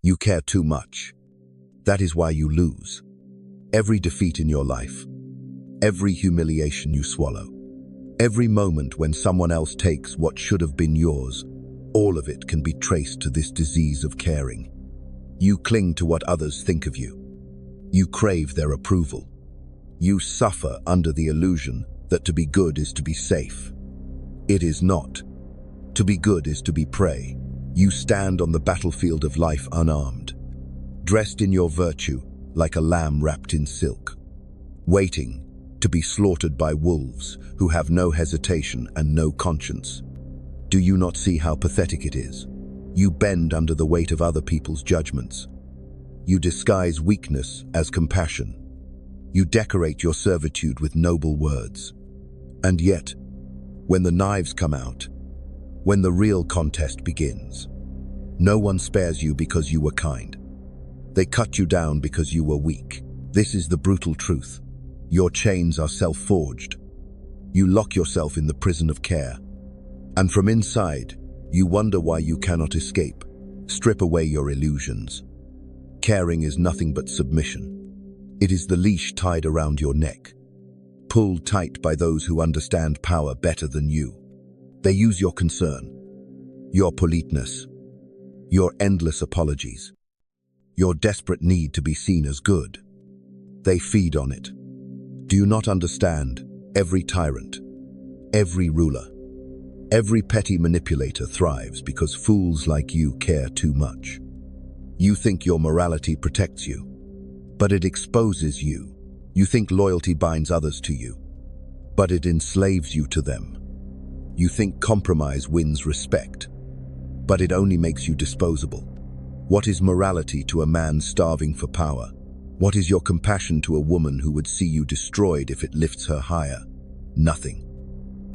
You care too much. That is why you lose. Every defeat in your life, every humiliation you swallow, every moment when someone else takes what should have been yours, all of it can be traced to this disease of caring. You cling to what others think of you. You crave their approval. You suffer under the illusion that to be good is to be safe. It is not. To be good is to be prey. You stand on the battlefield of life unarmed, dressed in your virtue like a lamb wrapped in silk, waiting to be slaughtered by wolves who have no hesitation and no conscience. Do you not see how pathetic it is? You bend under the weight of other people's judgments. You disguise weakness as compassion. You decorate your servitude with noble words. And yet, when the knives come out, when the real contest begins, no one spares you because you were kind. They cut you down because you were weak. This is the brutal truth. Your chains are self-forged. You lock yourself in the prison of care. And from inside, you wonder why you cannot escape. Strip away your illusions. Caring is nothing but submission. It is the leash tied around your neck, pulled tight by those who understand power better than you. They use your concern, your politeness, your endless apologies, your desperate need to be seen as good. They feed on it. Do you not understand? Every tyrant, every ruler, every petty manipulator thrives because fools like you care too much. You think your morality protects you, but it exposes you. You think loyalty binds others to you, but it enslaves you to them. You think compromise wins respect, but it only makes you disposable. What is morality to a man starving for power? What is your compassion to a woman who would see you destroyed if it lifts her higher? Nothing.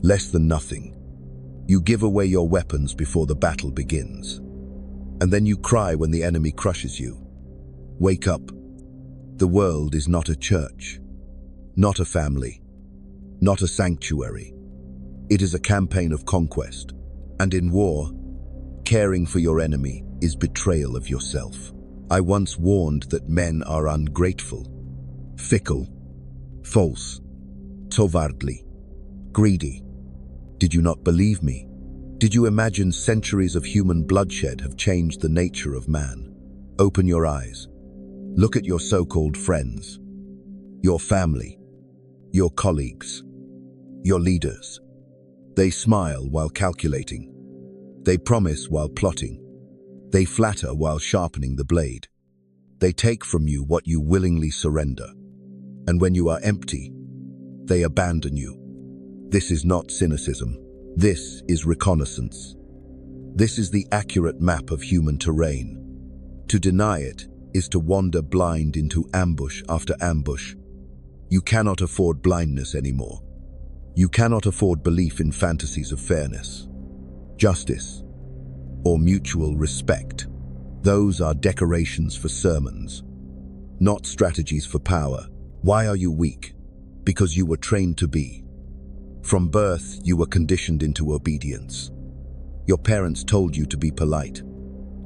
Less than nothing. You give away your weapons before the battle begins. And then you cry when the enemy crushes you. Wake up. The world is not a church, not a family, not a sanctuary. It is a campaign of conquest. And in war, caring for your enemy is betrayal of yourself. I once warned that men are ungrateful, fickle, false, cowardly, greedy. Did you not believe me? Did you imagine centuries of human bloodshed have changed the nature of man? Open your eyes. Look at your so-called friends, your family, your colleagues, your leaders. They smile while calculating. They promise while plotting. They flatter while sharpening the blade. They take from you what you willingly surrender. And when you are empty, they abandon you. This is not cynicism. This is reconnaissance. This is the accurate map of human terrain. To deny it is to wander blind into ambush after ambush. You cannot afford blindness anymore. You cannot afford belief in fantasies of fairness, justice, or mutual respect. Those are decorations for sermons, not strategies for power. Why are you weak? Because you were trained to be. From birth, you were conditioned into obedience. Your parents told you to be polite,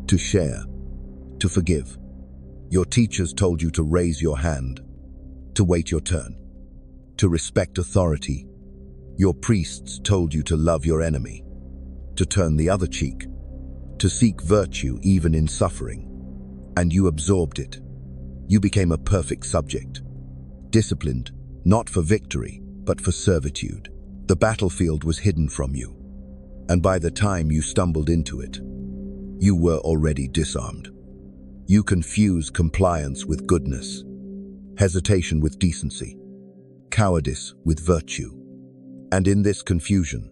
to share, to forgive. Your teachers told you to raise your hand, to wait your turn, to respect authority. Your priests told you to love your enemy, to turn the other cheek, to seek virtue even in suffering. And you absorbed it. You became a perfect subject, disciplined not for victory, but for servitude. The battlefield was hidden from you, and by the time you stumbled into it, you were already disarmed. You confuse compliance with goodness, hesitation with decency, cowardice with virtue. And in this confusion,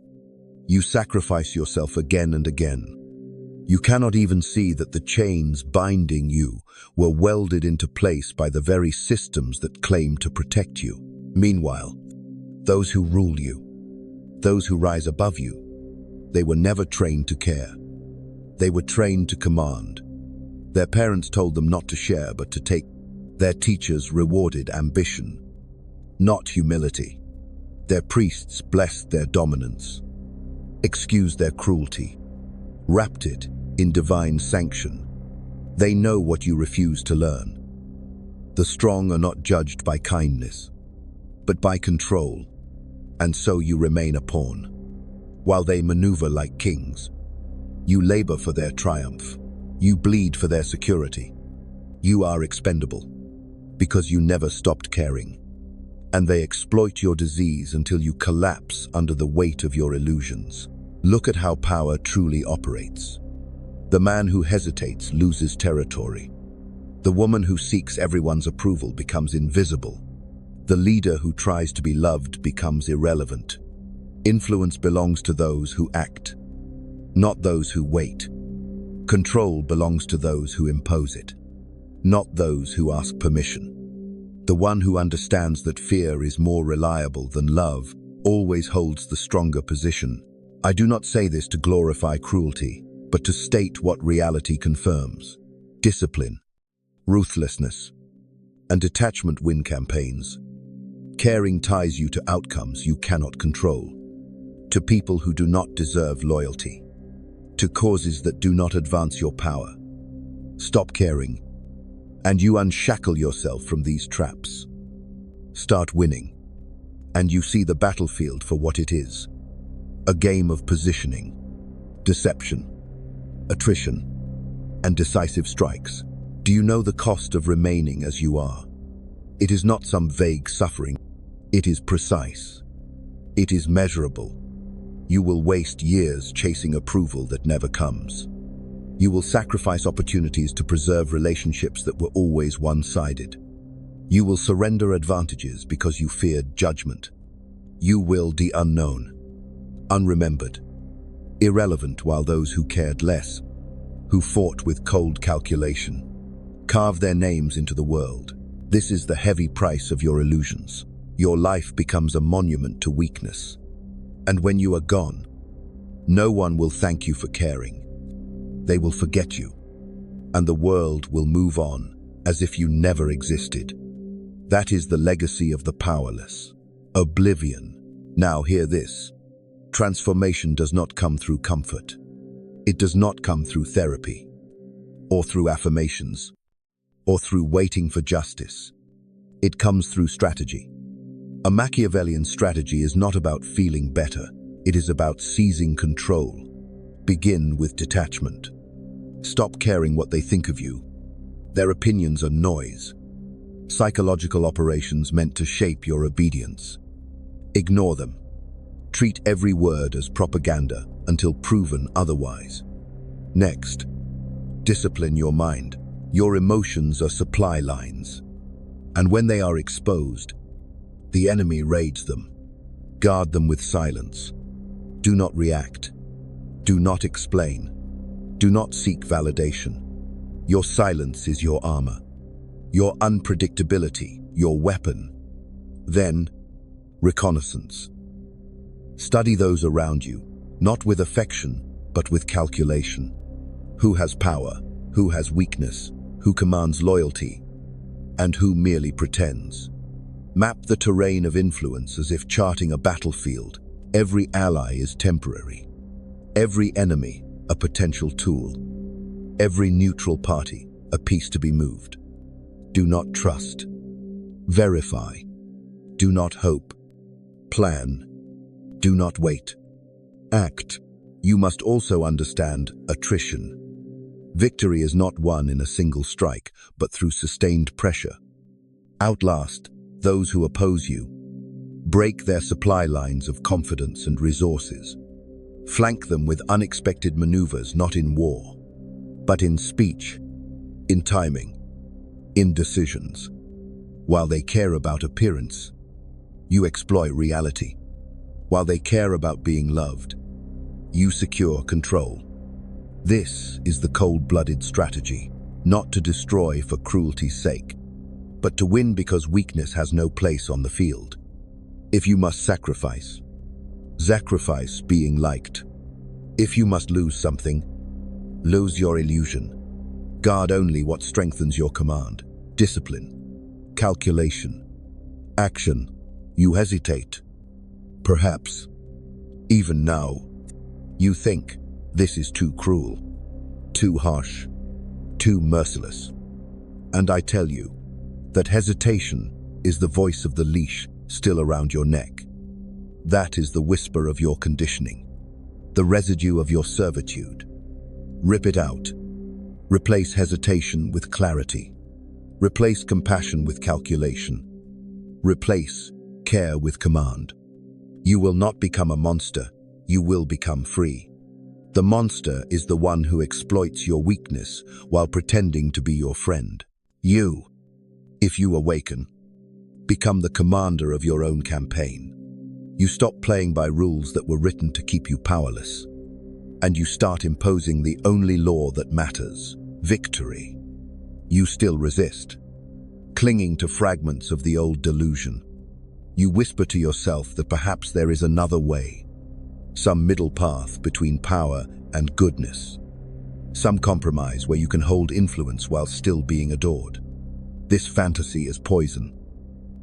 you sacrifice yourself again and again. You cannot even see that the chains binding you were welded into place by the very systems that claim to protect you. Meanwhile, those who rule you, those who rise above you, they were never trained to care. They were trained to command. Their parents told them not to share but to take. Their teachers rewarded ambition, not humility. Their priests blessed their dominance, excused their cruelty, wrapped it in divine sanction. They know what you refuse to learn. The strong are not judged by kindness, but by control, and so you remain a pawn. While they maneuver like kings, you labor for their triumph. You bleed for their security. You are expendable, because you never stopped caring. And they exploit your disease until you collapse under the weight of your illusions. Look at how power truly operates. The man who hesitates loses territory. The woman who seeks everyone's approval becomes invisible. The leader who tries to be loved becomes irrelevant. Influence belongs to those who act, not those who wait. Control belongs to those who impose it, not those who ask permission. The one who understands that fear is more reliable than love always holds the stronger position. I do not say this to glorify cruelty, but to state what reality confirms. Discipline, ruthlessness, and detachment win campaigns. Caring ties you to outcomes you cannot control, to people who do not deserve loyalty, to causes that do not advance your power. Stop caring, and you unshackle yourself from these traps. Start winning, and you see the battlefield for what it is: a game of positioning, deception, attrition, and decisive strikes. Do you know the cost of remaining as you are? It is not some vague suffering. It is precise. It is measurable. You will waste years chasing approval that never comes. You will sacrifice opportunities to preserve relationships that were always one-sided. You will surrender advantages because you feared judgment. You will the unknown, unremembered, irrelevant, while those who cared less, who fought with cold calculation, carve their names into the world. This is the heavy price of your illusions. Your life becomes a monument to weakness. And when you are gone, no one will thank you for caring. They will forget you, and the world will move on as if you never existed. That is the legacy of the powerless. Oblivion. Now hear this. Transformation does not come through comfort. It does not come through therapy, or through affirmations, or through waiting for justice. It comes through strategy. A Machiavellian strategy is not about feeling better. It is about seizing control. Begin with detachment. Stop caring what they think of you. Their opinions are noise, psychological operations meant to shape your obedience. Ignore them. Treat every word as propaganda until proven otherwise. Next, discipline your mind. Your emotions are supply lines, and when they are exposed, the enemy raids them. Guard them with silence. Do not react. Do not explain. Do not seek validation. Your silence is your armor, your unpredictability, your weapon. Then, reconnaissance. Study those around you, not with affection, but with calculation. Who has power? Who has weakness? Who commands loyalty? And who merely pretends? Map the terrain of influence as if charting a battlefield. Every ally is temporary. Every enemy, a potential tool. Every neutral party, a piece to be moved. Do not trust. Verify. Do not hope. Plan. Do not wait. Act. You must also understand attrition. Victory is not won in a single strike, but through sustained pressure. Outlast those who oppose you. Break their supply lines of confidence and resources. Flank them with unexpected maneuvers, not in war, but in speech, in timing, in decisions. While they care about appearance, you exploit reality. While they care about being loved, you secure control. This is the cold-blooded strategy, not to destroy for cruelty's sake, but to win because weakness has no place on the field. If you must sacrifice being liked. If you must lose something, lose your illusion. Guard only what strengthens your command. Discipline, calculation, action. You hesitate. Perhaps, even now, you think this is too cruel, too harsh, too merciless. And I tell you that hesitation is the voice of the leash still around your neck. That is the whisper of your conditioning, the residue of your servitude. Rip it out. Replace hesitation with clarity. Replace compassion with calculation. Replace care with command. You will not become a monster, you will become free. The monster is the one who exploits your weakness while pretending to be your friend. You, if you awaken, become the commander of your own campaign. You stop playing by rules that were written to keep you powerless, and you start imposing the only law that matters: victory. You still resist, clinging to fragments of the old delusion. You whisper to yourself that perhaps there is another way, some middle path between power and goodness, some compromise where you can hold influence while still being adored. This fantasy is poison.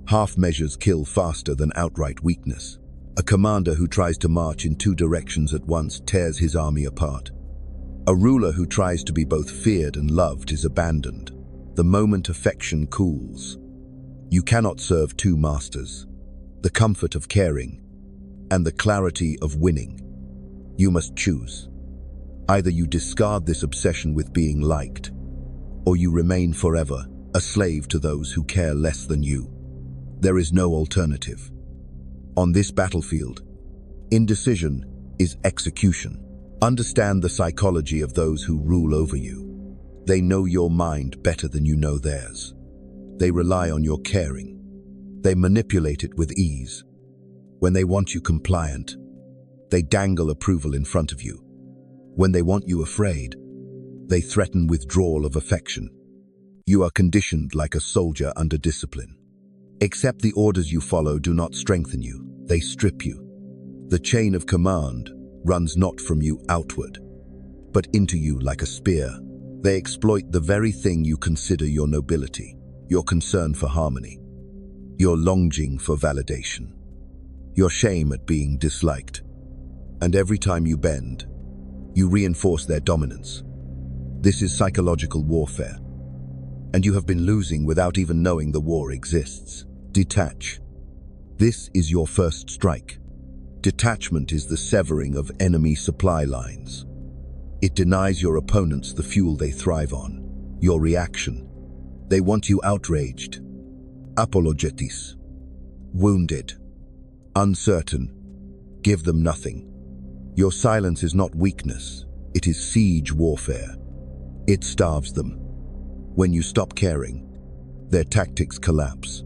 Half measures kill faster than outright weakness. A commander who tries to march in two directions at once tears his army apart. A ruler who tries to be both feared and loved is abandoned. The moment affection cools. You cannot serve two masters: the comfort of caring and the clarity of winning. You must choose. Either you discard this obsession with being liked, or you remain forever a slave to those who care less than you. There is no alternative. On this battlefield, indecision is execution. Understand the psychology of those who rule over you. They know your mind better than you know theirs. They rely on your caring. They manipulate it with ease. When they want you compliant, they dangle approval in front of you. When they want you afraid, they threaten withdrawal of affection. You are conditioned like a soldier under discipline. Except the orders you follow do not strengthen you, they strip you. The chain of command runs not from you outward, but into you like a spear. They exploit the very thing you consider your nobility, your concern for harmony, your longing for validation, your shame at being disliked. And every time you bend, you reinforce their dominance. This is psychological warfare, and you have been losing without even knowing the war exists. Detach. This is your first strike. Detachment is the severing of enemy supply lines. It denies your opponents the fuel they thrive on, your reaction. They want you outraged, apologetis, wounded, uncertain. Give them nothing. Your silence is not weakness, it is siege warfare. It starves them. When you stop caring, their tactics collapse.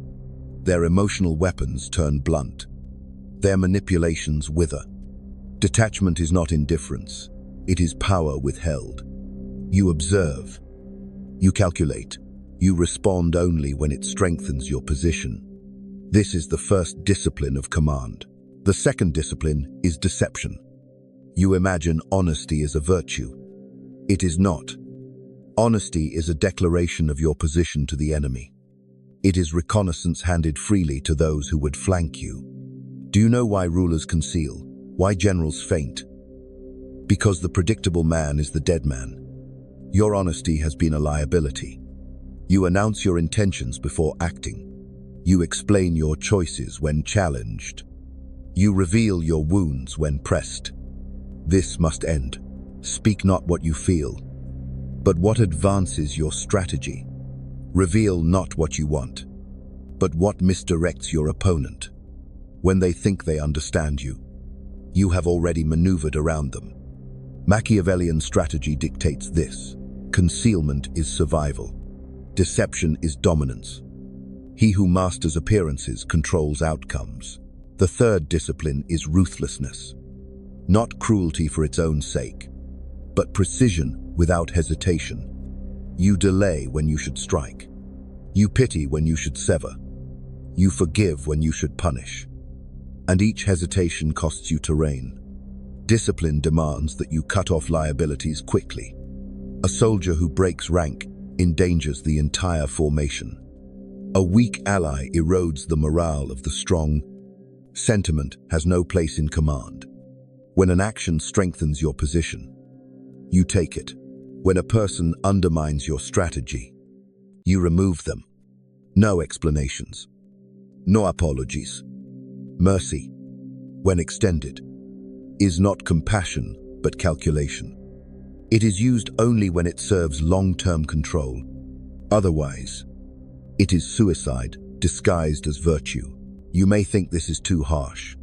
Their emotional weapons turn blunt. Their manipulations wither. Detachment is not indifference. It is power withheld. You observe. You calculate. You respond only when it strengthens your position. This is the first discipline of command. The second discipline is deception. You imagine honesty is a virtue. It is not. Honesty is a declaration of your position to the enemy. It is reconnaissance handed freely to those who would flank you. Do you know why rulers conceal? Why generals faint? Because the predictable man is the dead man. Your honesty has been a liability. You announce your intentions before acting. You explain your choices when challenged. You reveal your wounds when pressed. This must end. Speak not what you feel, but what advances your strategy. Reveal not what you want, but what misdirects your opponent. When they think they understand you, you have already maneuvered around them. Machiavellian strategy dictates this. Concealment is survival. Deception is dominance. He who masters appearances controls outcomes. The third discipline is ruthlessness. Not cruelty for its own sake, but precision without hesitation. You delay when you should strike. You pity when you should sever. You forgive when you should punish. And each hesitation costs you terrain. Discipline demands that you cut off liabilities quickly. A soldier who breaks rank endangers the entire formation. A weak ally erodes the morale of the strong. Sentiment has no place in command. When an action strengthens your position, you take it. When a person undermines your strategy, you remove them. No explanations, no apologies. Mercy, when extended, is not compassion but calculation. It is used only when it serves long-term control. Otherwise, it is suicide disguised as virtue. You may think this is too harsh,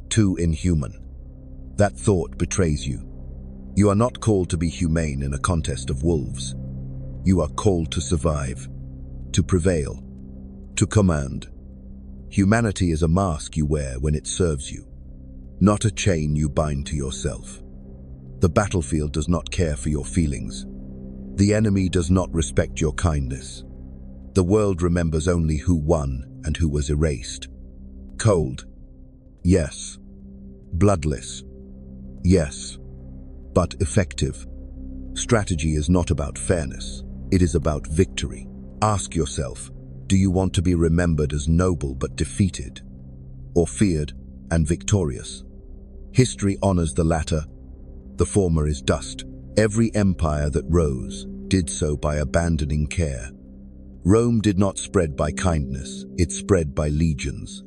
too inhuman. That thought betrays you. You are not called to be humane in a contest of wolves. You are called to survive, to prevail, to command. Humanity is a mask you wear when it serves you, not a chain you bind to yourself. The battlefield does not care for your feelings. The enemy does not respect your kindness. The world remembers only who won and who was erased. Cold, yes. Bloodless, yes. But effective. Strategy is not about fairness. It is about victory. Ask yourself, do you want to be remembered as noble but defeated, or feared and victorious? History honors the latter. The former is dust. Every empire that rose did so by abandoning care. Rome did not spread by kindness, it spread by legions.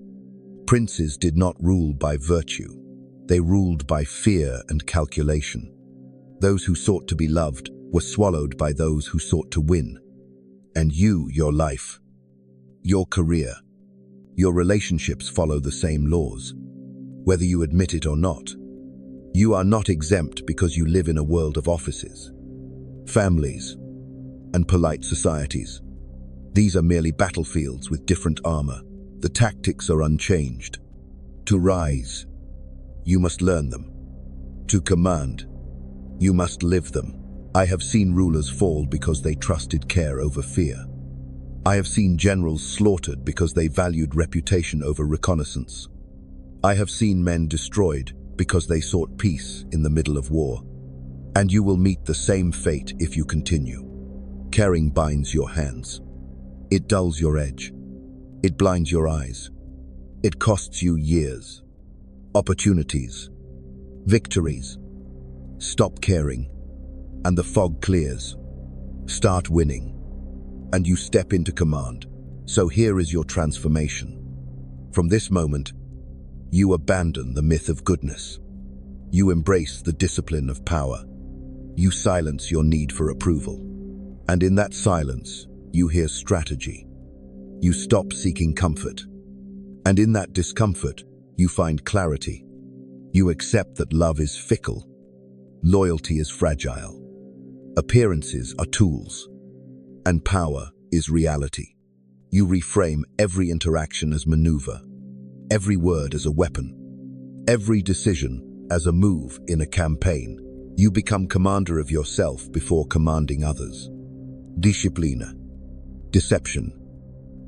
Princes did not rule by virtue. They ruled by fear and calculation. Those who sought to be loved were swallowed by those who sought to win. And you, your life, your career, your relationships follow the same laws, whether you admit it or not. You are not exempt because you live in a world of offices, families, and polite societies. These are merely battlefields with different armor. The tactics are unchanged. To rise, you must learn them. To command, you must live them. I have seen rulers fall because they trusted care over fear. I have seen generals slaughtered because they valued reputation over reconnaissance. I have seen men destroyed because they sought peace in the middle of war. And you will meet the same fate if you continue. Caring binds your hands. It dulls your edge. It blinds your eyes. It costs you years, opportunities, victories. Stop caring, and the fog clears. Start winning, and you step into command. So here is your transformation. From this moment, you abandon the myth of goodness. You embrace the discipline of power. You silence your need for approval. And in that silence, you hear strategy. You stop seeking comfort. And in that discomfort, you find clarity. You accept that love is fickle. Loyalty is fragile. Appearances are tools. And power is reality. You reframe every interaction as maneuver, every word as a weapon, every decision as a move in a campaign. You become commander of yourself before commanding others. Disciplina, deception,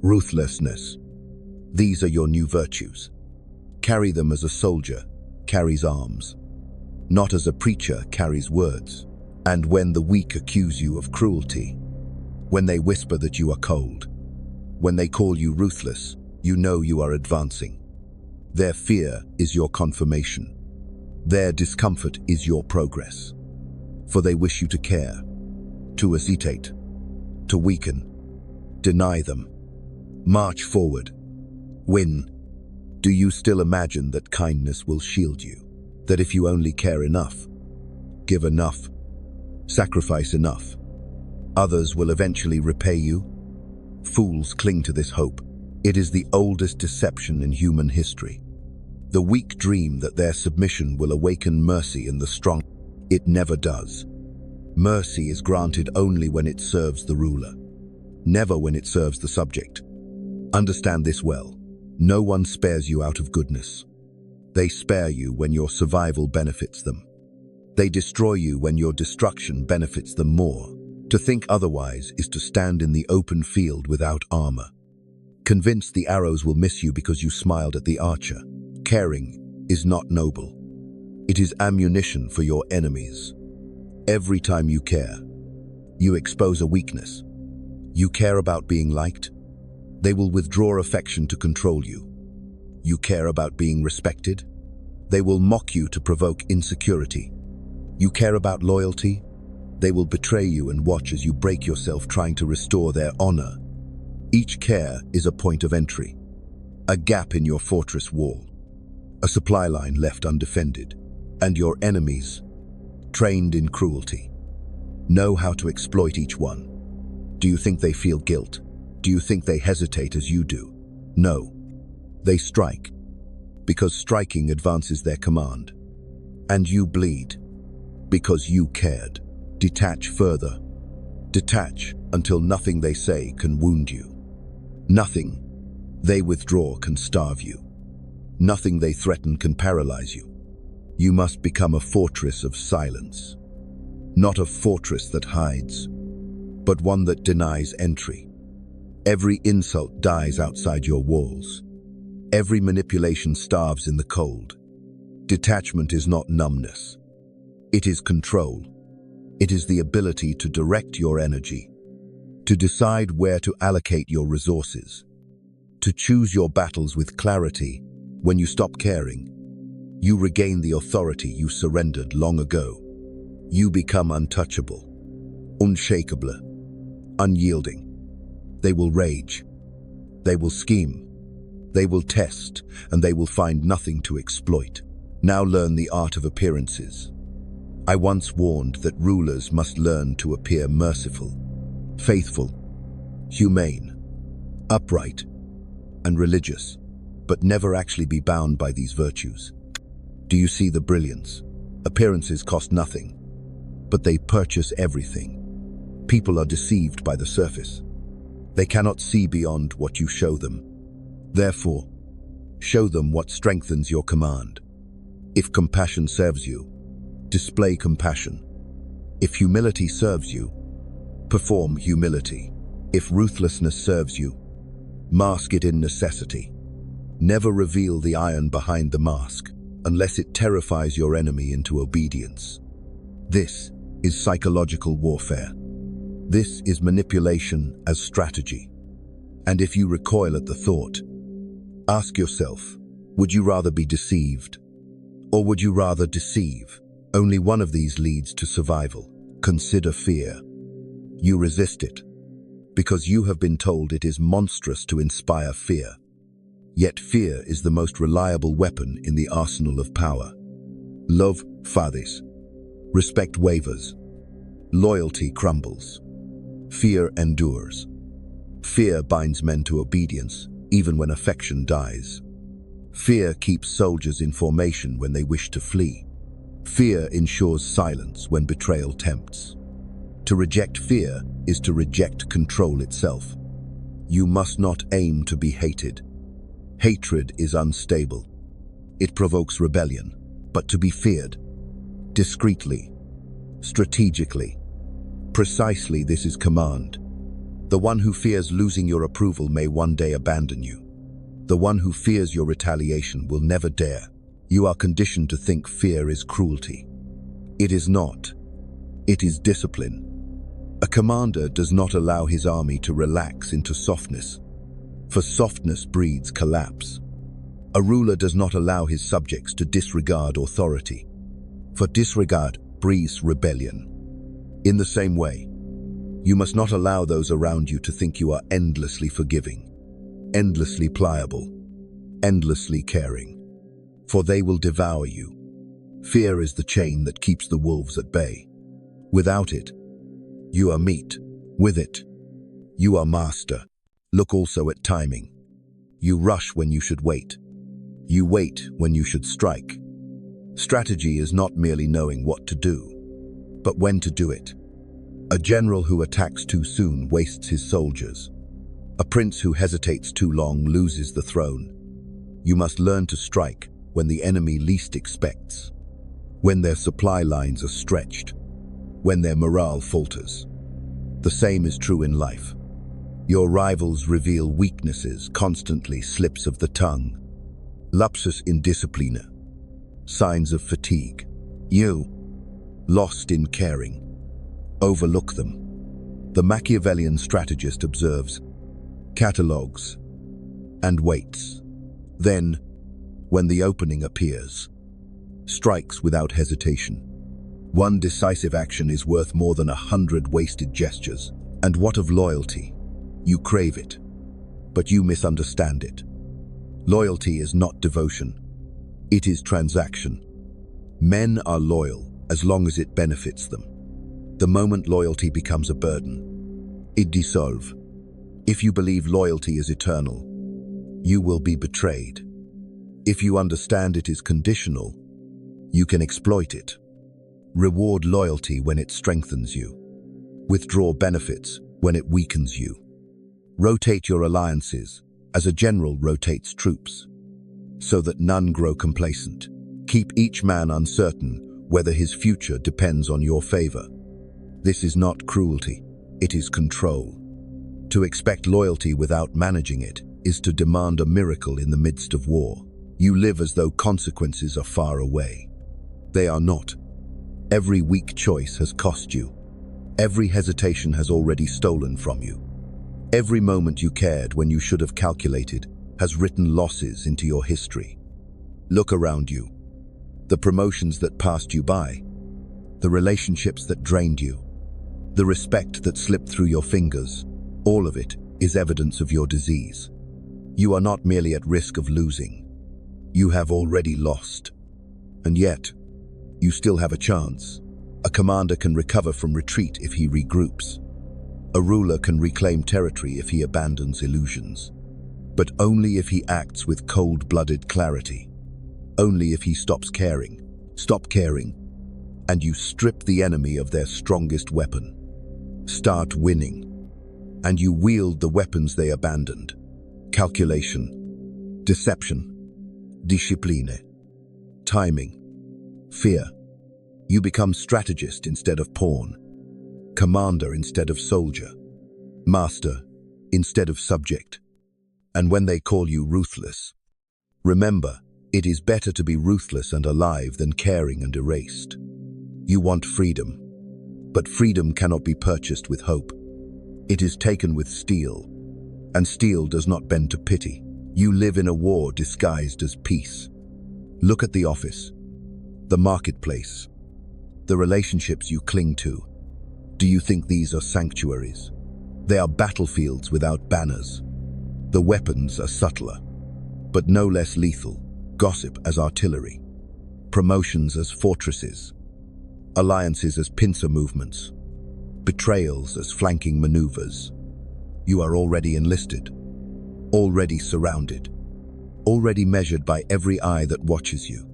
ruthlessness. These are your new virtues. Carry them as a soldier carries arms, not as a preacher carries words. And when the weak accuse you of cruelty, when they whisper that you are cold, when they call you ruthless, you know you are advancing. Their fear is your confirmation. Their discomfort is your progress. For they wish you to care, to hesitate, to weaken. Deny them. March forward. Win. Do you still imagine that kindness will shield you? That if you only care enough, give enough, sacrifice enough, others will eventually repay you? Fools cling to this hope. It is the oldest deception in human history. The weak dream that their submission will awaken mercy in the strong. It never does. Mercy is granted only when it serves the ruler, never when it serves the subject. Understand this well. No one spares you out of goodness. They spare you when your survival benefits them. They destroy you when your destruction benefits them more. To think otherwise is to stand in the open field without armor. Convinced the arrows will miss you because you smiled at the archer. Caring is not noble. It is ammunition for your enemies. Every time you care, you expose a weakness. You care about being liked? They will withdraw affection to control you. You care about being respected? They will mock you to provoke insecurity. You care about loyalty? They will betray you and watch as you break yourself trying to restore their honor. Each care is a point of entry, a gap in your fortress wall, a supply line left undefended, and your enemies, trained in cruelty, know how to exploit each one. Do you think they feel guilt? Do you think they hesitate as you do? No. They strike, because striking advances their command. And you bleed, because you cared. Detach further. Detach until nothing they say can wound you. Nothing they withdraw can starve you. Nothing they threaten can paralyze you. You must become a fortress of silence. Not a fortress that hides, but one that denies entry. Every insult dies outside your walls. Every manipulation starves in the cold. Detachment is not numbness. It is control. It is the ability to direct your energy, to decide where to allocate your resources, to choose your battles with clarity. When you stop caring, you regain the authority you surrendered long ago. You become untouchable, unshakable, unyielding. They will rage. They will scheme. They will test, and they will find nothing to exploit. Now learn the art of appearances. I once warned that rulers must learn to appear merciful, faithful, humane, upright, and religious, but never actually be bound by these virtues. Do you see the brilliance? Appearances cost nothing, but they purchase everything. People are deceived by the surface. They cannot see beyond what you show them. Therefore, show them what strengthens your command. If compassion serves you, display compassion. If humility serves you, perform humility. If ruthlessness serves you, mask it in necessity. Never reveal the iron behind the mask, unless it terrifies your enemy into obedience. This is psychological warfare. This is manipulation as strategy. And if you recoil at the thought, ask yourself, would you rather be deceived, or would you rather deceive? Only one of these leads to survival. Consider fear. You resist it, because you have been told it is monstrous to inspire fear. Yet fear is the most reliable weapon in the arsenal of power. Love fades. Respect wavers. Loyalty crumbles. Fear endures. Fear binds men to obedience, even when affection dies. Fear keeps soldiers in formation when they wish to flee. Fear ensures silence when betrayal tempts. To reject fear is to reject control itself. You must not aim to be hated. Hatred is unstable. It provokes rebellion, but to be feared, discreetly, strategically. Precisely, this is command. The one who fears losing your approval may one day abandon you. The one who fears your retaliation will never dare. You are conditioned to think fear is cruelty. It is not. It is discipline. A commander does not allow his army to relax into softness, for softness breeds collapse. A ruler does not allow his subjects to disregard authority, for disregard breeds rebellion. In the same way, you must not allow those around you to think you are endlessly forgiving, endlessly pliable, endlessly caring, for they will devour you. Fear is the chain that keeps the wolves at bay. Without it, you are meat. With it, you are master. Look also at timing. You rush when you should wait. You wait when you should strike. Strategy is not merely knowing what to do, but when to do it. A general who attacks too soon wastes his soldiers. A prince who hesitates too long loses the throne. You must learn to strike when the enemy least expects, when their supply lines are stretched, when their morale falters. The same is true in life. Your rivals reveal weaknesses, constantly slips of the tongue, lapsus in disciplina, signs of fatigue. You, lost in caring, overlook them. The Machiavellian strategist observes, catalogues, and waits. Then, when the opening appears, strikes without hesitation. One decisive action is worth more than 100 wasted gestures. And what of loyalty? You crave it, but you misunderstand it. Loyalty is not devotion. It is transaction. Men are loyal as long as it benefits them. The moment loyalty becomes a burden, it dissolves. If you believe loyalty is eternal, you will be betrayed. If you understand it is conditional, you can exploit it. Reward loyalty when it strengthens you. Withdraw benefits when it weakens you. Rotate your alliances as a general rotates troops, so that none grow complacent. Keep each man uncertain whether his future depends on your favor. This is not cruelty, it is control. To expect loyalty without managing it is to demand a miracle in the midst of war. You live as though consequences are far away. They are not. Every weak choice has cost you. Every hesitation has already stolen from you. Every moment you cared when you should have calculated has written losses into your history. Look around you. The promotions that passed you by, the relationships that drained you, the respect that slipped through your fingers, all of it is evidence of your disease. You are not merely at risk of losing. You have already lost. And yet, you still have a chance. A commander can recover from retreat if he regroups. A ruler can reclaim territory if he abandons illusions. But only if he acts with cold-blooded clarity. Only if he stops caring. Stop caring, and you strip the enemy of their strongest weapon. Start winning, and you wield the weapons they abandoned. Calculation, deception, discipline, timing, fear. You become strategist instead of pawn, commander instead of soldier, master instead of subject. And when they call you ruthless, remember, it is better to be ruthless and alive than caring and erased. You want freedom, but freedom cannot be purchased with hope. It is taken with steel, and steel does not bend to pity. You live in a war disguised as peace. Look at the office, the marketplace, the relationships you cling to. Do you think these are sanctuaries? They are battlefields without banners. The weapons are subtler, but no less lethal. Gossip as artillery, promotions as fortresses, alliances as pincer movements, betrayals as flanking maneuvers. You are already enlisted, already surrounded, already measured by every eye that watches you.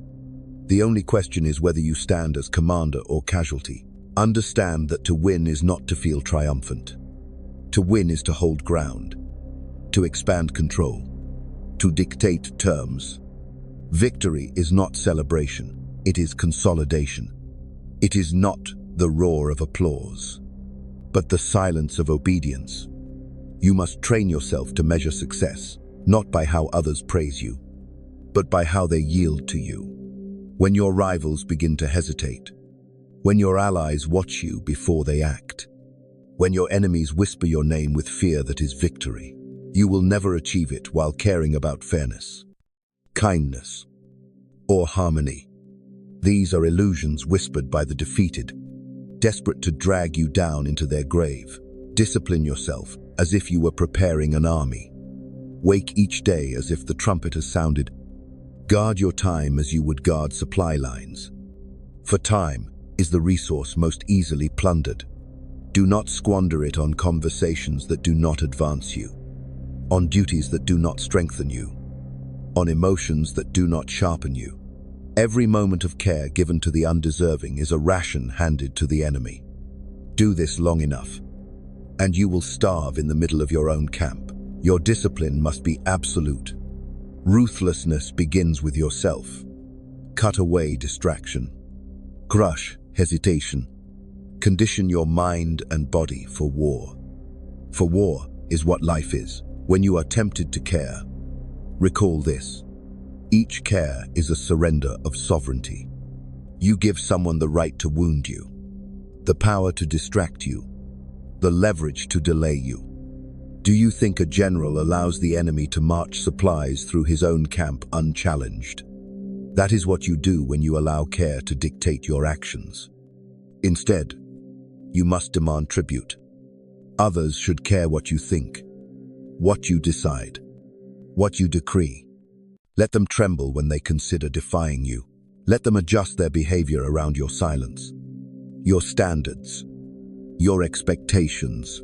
The only question is whether you stand as commander or casualty. Understand that to win is not to feel triumphant. To win is to hold ground, to expand control, to dictate terms. Victory is not celebration, it is consolidation. It is not the roar of applause, but the silence of obedience. You must train yourself to measure success, not by how others praise you, but by how they yield to you. When your rivals begin to hesitate, when your allies watch you before they act, when your enemies whisper your name with fear that is victory, you will never achieve it while caring about fairness, kindness, or harmony. These are illusions whispered by the defeated, desperate to drag you down into their grave. Discipline yourself as if you were preparing an army. Wake each day as if the trumpet has sounded. Guard your time as you would guard supply lines. For time is the resource most easily plundered. Do not squander it on conversations that do not advance you, on duties that do not strengthen you, on emotions that do not sharpen you. Every moment of care given to the undeserving is a ration handed to the enemy. Do this long enough, and you will starve in the middle of your own camp. Your discipline must be absolute. Ruthlessness begins with yourself. Cut away distraction. Crush hesitation. Condition your mind and body for war. For war is what life is. When you are tempted to care, recall this. Each care is a surrender of sovereignty. You give someone the right to wound you, the power to distract you, the leverage to delay you. Do you think a general allows the enemy to march supplies through his own camp unchallenged? That is what you do when you allow care to dictate your actions. Instead, you must demand tribute. Others should care what you think, what you decide, what you decree. Let them tremble when they consider defying you. Let them adjust their behavior around your silence, your standards, your expectations.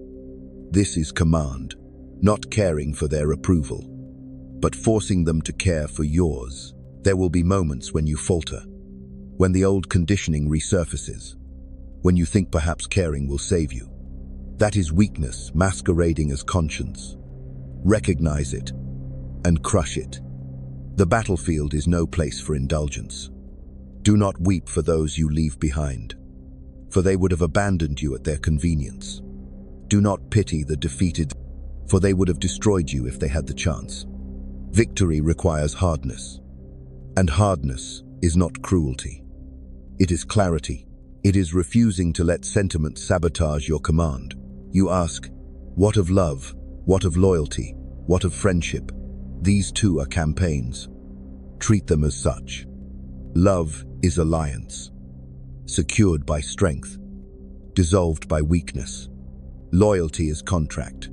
This is command, not caring for their approval, but forcing them to care for yours. There will be moments when you falter, when the old conditioning resurfaces, when you think perhaps caring will save you. That is weakness masquerading as conscience. Recognize it and crush it. The battlefield is no place for indulgence. Do not weep for those you leave behind, for they would have abandoned you at their convenience. Do not pity the defeated, for they would have destroyed you if they had the chance. Victory requires hardness, and hardness is not cruelty. It is clarity. It is refusing to let sentiment sabotage your command. You ask, what of love? What of loyalty? What of friendship? These too are campaigns. Treat them as such. Love is alliance, secured by strength, dissolved by weakness. Loyalty is contract,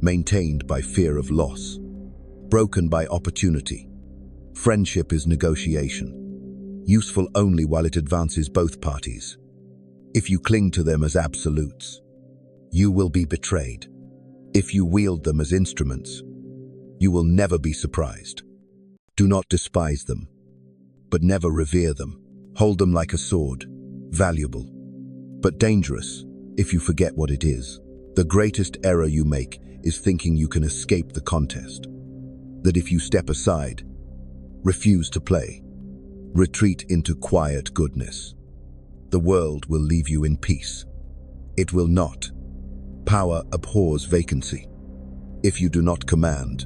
maintained by fear of loss, broken by opportunity. Friendship is negotiation, useful only while it advances both parties. If you cling to them as absolutes, you will be betrayed. If you wield them as instruments, you will never be surprised. Do not despise them, but never revere them. Hold them like a sword, valuable, but dangerous if you forget what it is. The greatest error you make is thinking you can escape the contest. That if you step aside, refuse to play, retreat into quiet goodness, the world will leave you in peace. It will not. Power abhors vacancy. If you do not command,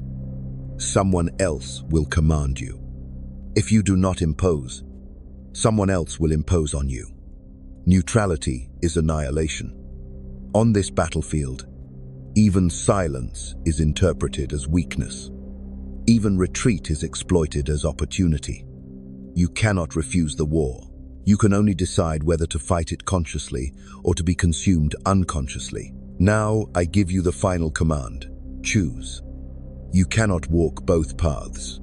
someone else will command you. If you do not impose, someone else will impose on you. Neutrality is annihilation. On this battlefield, even silence is interpreted as weakness. Even retreat is exploited as opportunity. You cannot refuse the war. You can only decide whether to fight it consciously or to be consumed unconsciously. Now I give you the final command. Choose. You cannot walk both paths.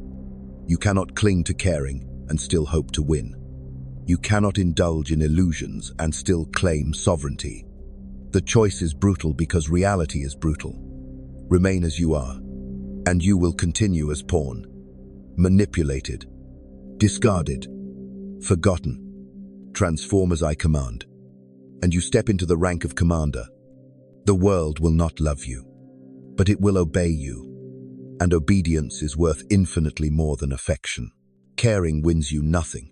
You cannot cling to caring and still hope to win. You cannot indulge in illusions and still claim sovereignty. The choice is brutal because reality is brutal. Remain as you are, and you will continue as pawn, manipulated, discarded, forgotten. Transform as I command, and you step into the rank of commander. The world will not love you, but it will obey you, and obedience is worth infinitely more than affection. Caring wins you nothing.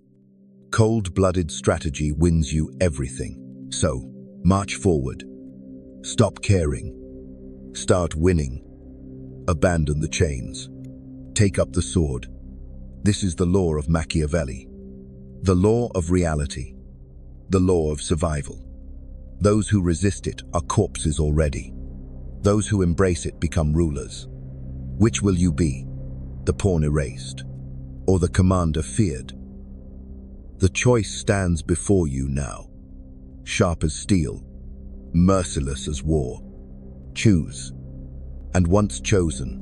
Cold-blooded strategy wins you everything. So, march forward. Stop caring. Start winning. Abandon the chains. Take up the sword. This is the law of Machiavelli. The law of reality. The law of survival. Those who resist it are corpses already. Those who embrace it become rulers. Which will you be? The pawn erased, or the commander feared? The choice stands before you now. Sharp as steel, merciless as war. Choose, and once chosen,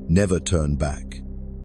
never turn back.